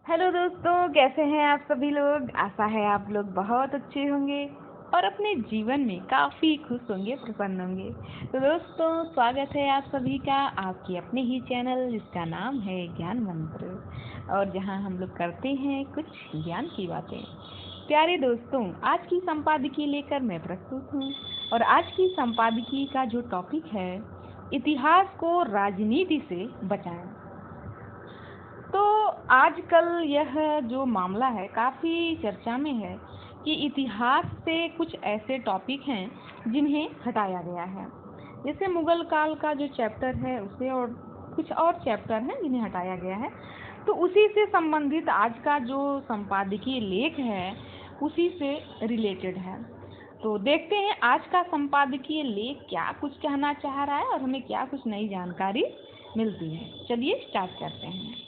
Hello दोस्तों, कैसे हैं आप सभी लोग। आशा है आप लोग बहुत अच्छे होंगे और अपने जीवन में काफ़ी खुश होंगे, प्रसन्न होंगे। तो दोस्तों, स्वागत है आप सभी का आपके अपने ही चैनल जिसका नाम है ज्ञान मंत्र, और जहां हम लोग करते हैं कुछ ज्ञान की बातें। प्यारे दोस्तों, आज की संपादकीय लेकर मैं प्रस्तुत हूँ, और आज की संपादकीय का जो टॉपिक है, इतिहास को राजनीति से बचाएं। तो आजकल यह जो मामला है काफ़ी चर्चा में है कि इतिहास से कुछ ऐसे टॉपिक हैं जिन्हें हटाया गया है। जैसे मुगल काल का जो चैप्टर है उसे, और कुछ और चैप्टर हैं जिन्हें हटाया गया है। तो उसी से संबंधित आज का जो संपादकीय लेख है उसी से रिलेटेड है। तो देखते हैं आज का संपादकीय लेख क्या कुछ कहना चाह रहा है और हमें क्या कुछ नई जानकारी मिलती है। चलिए स्टार्ट करते हैं।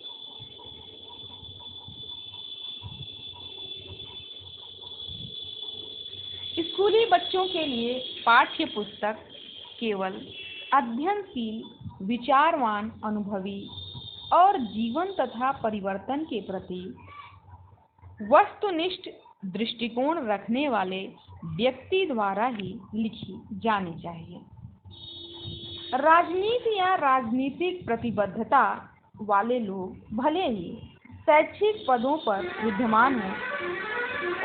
स्कूली बच्चों के लिए पाठ्य पुस्तक केवल अध्ययनशील, विचारवान, अनुभवी और जीवन तथा परिवर्तन के प्रति वस्तुनिष्ठ दृष्टिकोण रखने वाले व्यक्ति द्वारा ही लिखी जानी चाहिए। राजनीति या राजनीतिक प्रतिबद्धता वाले लोग भले ही शैक्षिक पदों पर विद्यमान हों,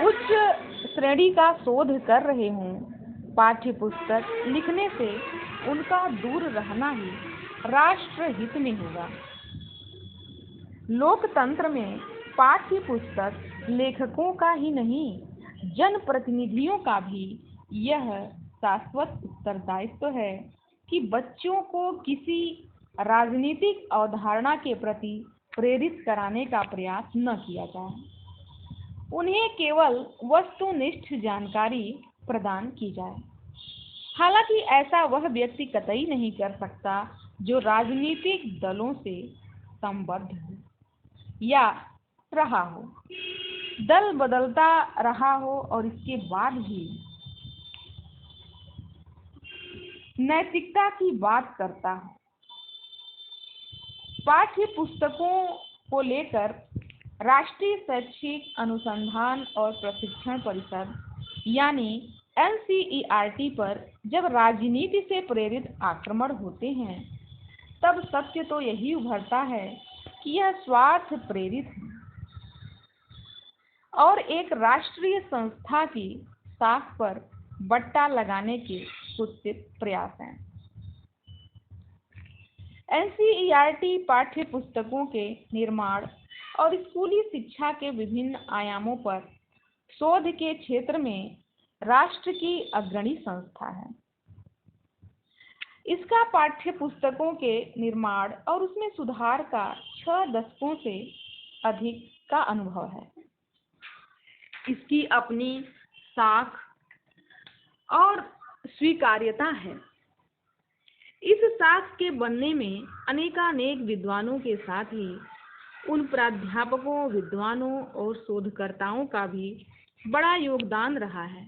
उच्च श्रेणी का शोध कर रहे हों, पाठ्य पुस्तक लिखने से उनका दूर रहना ही राष्ट्र हित में होगा। लोकतंत्र में पाठ्य पुस्तक लेखकों का ही नहीं, जनप्रतिनिधियों का भी यह शाश्वत उत्तरदायित्व है कि बच्चों को किसी राजनीतिक अवधारणा के प्रति प्रेरित कराने का प्रयास न किया जाए। उन्हें केवल वस्तुनिष्ठ जानकारी प्रदान की जाए। हालांकि ऐसा वह व्यक्ति कतई नहीं कर सकता जो राजनीतिक दलों से संबद्ध हो या रहा हो, दल बदलता रहा हो और इसके बाद भी नैतिकता की बात करता हो। पाठ्य पुस्तकों को लेकर राष्ट्रीय शैक्षिक अनुसंधान और प्रशिक्षण परिषद यानी NCERT पर जब राजनीति से प्रेरित आक्रमण होते हैं, तब सत्य तो यही उभरता है कि यह स्वार्थ प्रेरित है और एक राष्ट्रीय संस्था की साख पर बट्टा लगाने के कुत्सित प्रयास हैं। NCERT पाठ्य पुस्तकों के निर्माण और स्कूली शिक्षा के विभिन्न आयामों पर शोध के क्षेत्र में राष्ट्र की अग्रणी संस्था है। इसका पाठ्य पुस्तकों के निर्माण और उसमें सुधार का 6 दशकों से अधिक का अनुभव है। इसकी अपनी साख और स्वीकार्यता है। इस साख के बनने में अनेकानेक विद्वानों के साथ ही उन प्राध्यापकों, विद्वानों और शोधकर्ताओं का भी बड़ा योगदान रहा है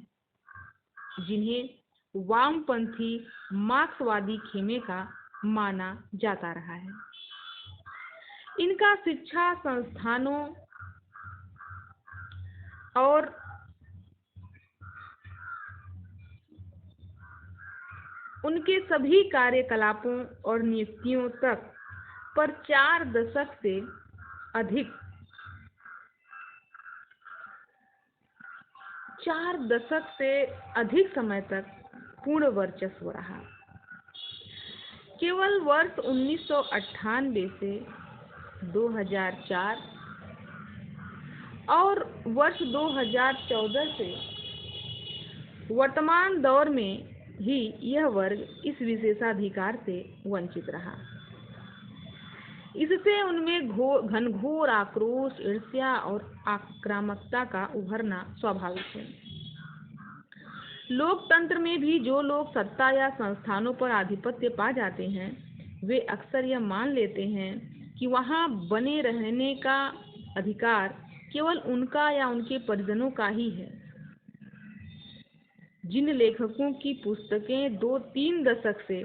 जिन्हें वामपंथी मार्क्सवादी खेमे का माना जाता रहा है। इनका शिक्षा संस्थानों और उनके सभी कार्यकलापों और नियुक्तियों तक पर 4 दशक से अधिक समय तक पूर्ण वर्चस्व रहा। केवल वर्ष 1998 से 2004 और वर्ष 2014 से वर्तमान दौर में ही यह वर्ग इस विशेषाधिकार से वंचित रहा। इससे उनमें घनघोर आक्रोश, ईर्ष्या और आक्रामकता का उभरना स्वाभाविक है। लोकतंत्र में भी जो लोग सत्ता या संस्थानों पर आधिपत्य पा जाते हैं, वे अक्सर यह मान लेते हैं कि वहां बने रहने का अधिकार केवल उनका या उनके परिजनों का ही है। जिन लेखकों की पुस्तकें 2-3 दशक से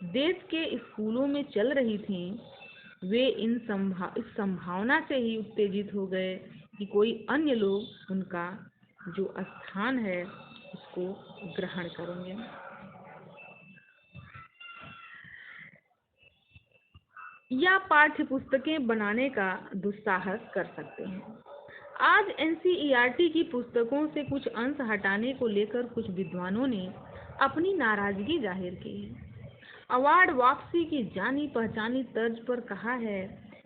देश के स्कूलों में चल रही थीं, वे इस संभावना से ही उत्तेजित हो गए कि कोई अन्य लोग उनका जो स्थान है उसको ग्रहण करेंगे। या पाठ्य पुस्तकें बनाने का दुस्साहस कर सकते हैं। आज एनसीईआरटी की पुस्तकों से कुछ अंश हटाने को लेकर कुछ विद्वानों ने अपनी नाराजगी जाहिर की है। अवार्ड वापसी की जानी पहचानी तर्ज पर कहा है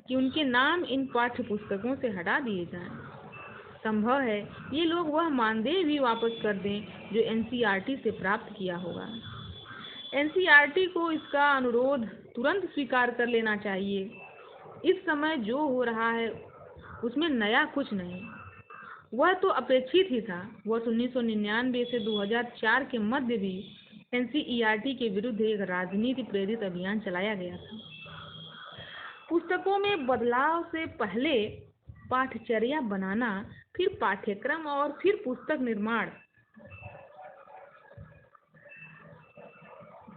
कि उनके नाम इन पाठ्य पुस्तकों से हटा दिए जाएं। संभव है ये लोग वह मानदेय भी वापस कर दें जो एनसीईआरटी से प्राप्त किया होगा। एनसीईआरटी को इसका अनुरोध तुरंत स्वीकार कर लेना चाहिए। इस समय जो हो रहा है उसमें नया कुछ नहीं, वह तो अपेक्षित ही था। वर्ष 1999 से 2004 के मध्य भी एनसीईआरटी के विरुद्ध एक राजनीति प्रेरित अभियान चलाया गया था। पुस्तकों में बदलाव से पहले पाठ्यचर्या बनाना, फिर पाठ्यक्रम और फिर पुस्तक निर्माण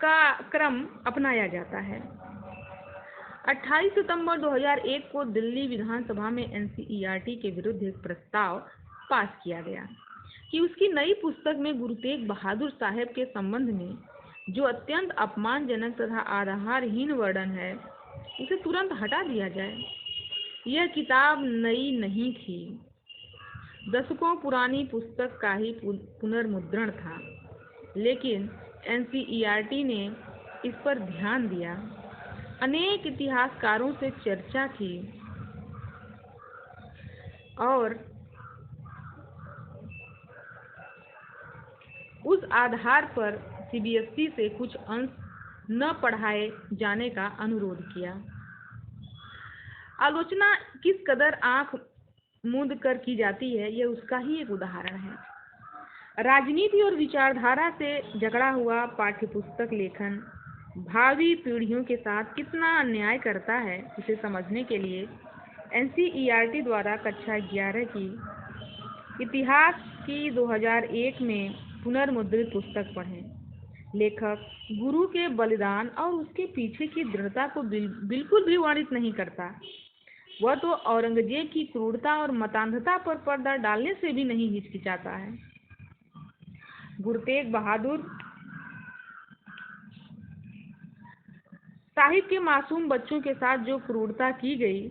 का क्रम अपनाया जाता है। 28 सितंबर 2001 को दिल्ली विधानसभा में एनसीईआरटी के विरुद्ध एक प्रस्ताव पास किया गया कि उसकी नई पुस्तक में गुरु तेग बहादुर साहब के संबंध में जो अत्यंत अपमानजनक तथा आधारहीन वर्णन है उसे तुरंत हटा दिया जाए। यह किताब नई नहीं थी, दशकों पुरानी पुस्तक का ही पुनर्मुद्रण था, लेकिन एनसीईआरटी ने इस पर ध्यान दिया, अनेक इतिहासकारों से चर्चा की और उस आधार पर सीबीएसई से कुछ अंश न पढ़ाए जाने का अनुरोध किया। आलोचना किस कदर आंख मूंद कर की जाती है, यह उसका ही एक उदाहरण है। राजनीति और विचारधारा से जकड़ा हुआ पाठ्यपुस्तक लेखन भावी पीढ़ियों के साथ कितना अन्याय करता है, इसे समझने के लिए एनसीईआरटी द्वारा कक्षा 11 की इतिहास की 2001 में पुनर्मुद्रित पुस्तक पढ़ें। लेखक गुरु के बलिदान और उसके पीछे की दृढ़ता को बिल्कुल भी वर्णित नहीं करता। वह तो औरंगजेब की क्रूरता और मतांधता पर पर्दा डालने से भी नहीं हिचकिचाता है। गुरु तेग बहादुर साहिब के मासूम बच्चों के साथ जो क्रूरता की गई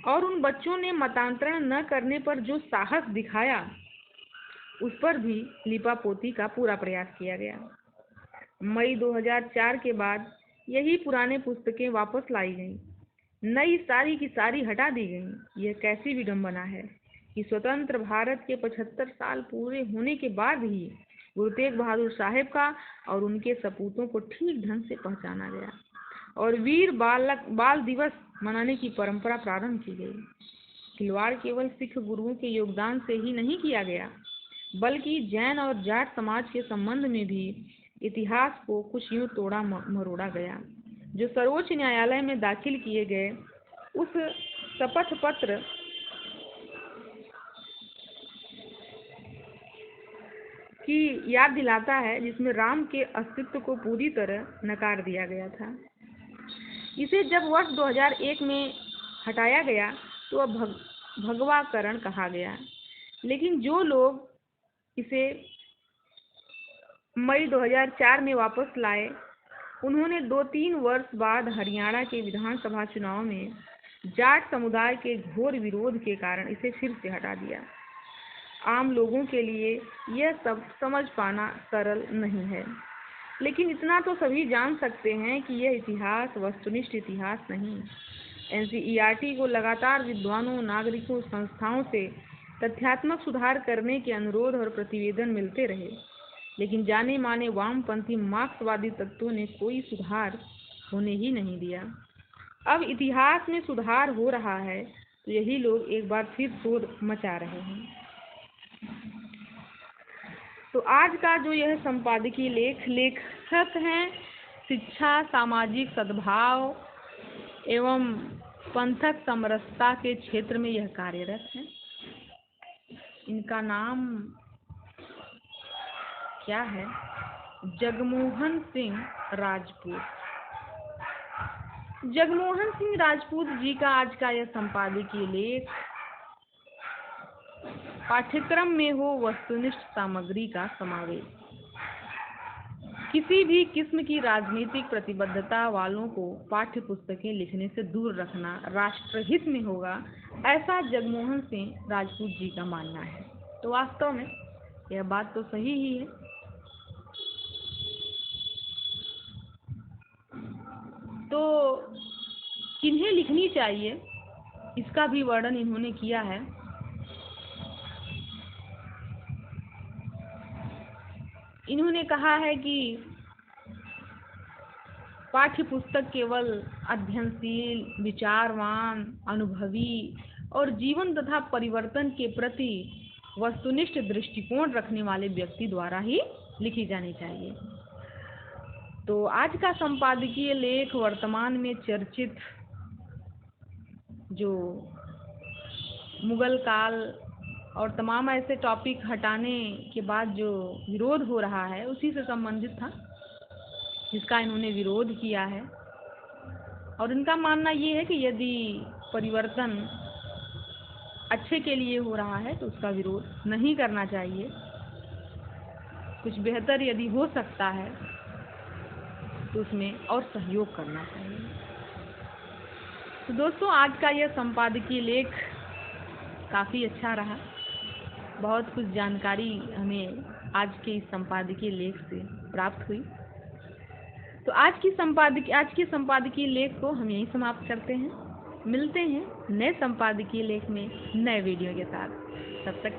और उन बच्चों ने मतांतरण न करने पर जो साहस दिखाया, उस पर भी लिपापोती का पूरा प्रयास किया गया। मई 2004 के बाद यही पुराने पुस्तकें वापस लाई गईं, नई सारी की सारी हटा दी गईं। यह कैसी विडंबना है कि स्वतंत्र भारत के 75 साल पूरे होने के बाद ही गुरु तेग बहादुर साहब का और उनके सपूतों को ठीक ढंग से पहचाना गया और वीर बाल दिवस मनाने की परंपरा प्रारंभ की गई। खिलवाड़ केवल सिख गुरुओं के योगदान से ही नहीं किया गया, बल्कि जैन और जाट समाज के संबंध में भी इतिहास को कुछ यूं तोड़ा मरोड़ा गया। जो सर्वोच्च न्यायालय में दाखिल किए गए उस शपथ पत्र की याद दिलाता है, जिसमें राम के अस्तित्व को पूरी तरह नकार दिया गया था। इसे जब वर्ष 2001 में हटाया गया तो अब भगवाकरण कहा गया, लेकिन जो लोग इसे मई 2004 में वापस लाए, उन्होंने 2-3 वर्ष बाद हरियाणा के विधानसभा चुनाव में जाट समुदाय के घोर विरोध के कारण इसे फिर से हटा दिया। आम लोगों के लिए यह सब समझ पाना सरल नहीं है, लेकिन इतना तो सभी जान सकते हैं कि यह इतिहास वस्तुनिष्ठ इतिहास नहीं। एनसीईआरटी को लगातार विद्वानों, नागरिकों, संस्थाओं से तथ्यात्मक सुधार करने के अनुरोध और प्रतिवेदन मिलते रहे, लेकिन जाने माने वामपंथी मार्क्सवादी तत्वों ने कोई सुधार होने ही नहीं दिया। अब इतिहास में सुधार हो रहा है तो यही लोग एक बार फिर शोर मचा रहे हैं। तो आज का जो यह संपादकीय लेखक हैं शिक्षा, सामाजिक सद्भाव एवं पंथक समरसता के क्षेत्र में यह कार्यरत है। इनका नाम क्या है? जगमोहन सिंह राजपूत। जगमोहन सिंह राजपूत जी का आज का यह संपादकीय लेख पाठ्यक्रम में हो वस्तुनिष्ठ सामग्री का समावेश। किसी भी किस्म की राजनीतिक प्रतिबद्धता वालों को पाठ्य पुस्तकें लिखने से दूर रखना राष्ट्रहित में होगा, ऐसा जगमोहन सिंह राजपूत जी का मानना है। तो वास्तव में यह बात तो सही ही है। तो किन्हें लिखनी चाहिए, इसका भी वर्णन इन्होंने किया है। इन्होंने कहा है कि पाठ्य पुस्तक केवल अध्ययनशील, विचारवान, अनुभवी और जीवन तथा परिवर्तन के प्रति वस्तुनिष्ठ दृष्टिकोण रखने वाले व्यक्ति द्वारा ही लिखी जानी चाहिए। तो आज का संपादकीय लेख वर्तमान में चर्चित जो मुगल काल और तमाम ऐसे टॉपिक हटाने के बाद जो विरोध हो रहा है उसी से संबंधित था, जिसका इन्होंने विरोध किया है। और इनका मानना ये है कि यदि परिवर्तन अच्छे के लिए हो रहा है तो उसका विरोध नहीं करना चाहिए। कुछ बेहतर यदि हो सकता है तो उसमें और सहयोग करना चाहिए। तो दोस्तों, आज का यह संपादकीय लेख काफ़ी अच्छा रहा। बहुत कुछ जानकारी हमें आज के इस संपादकीय लेख से प्राप्त हुई। तो आज के संपादकीय लेख को हम यहीं समाप्त करते हैं। मिलते हैं नए संपादकीय लेख में नए वीडियो के साथ। तब तक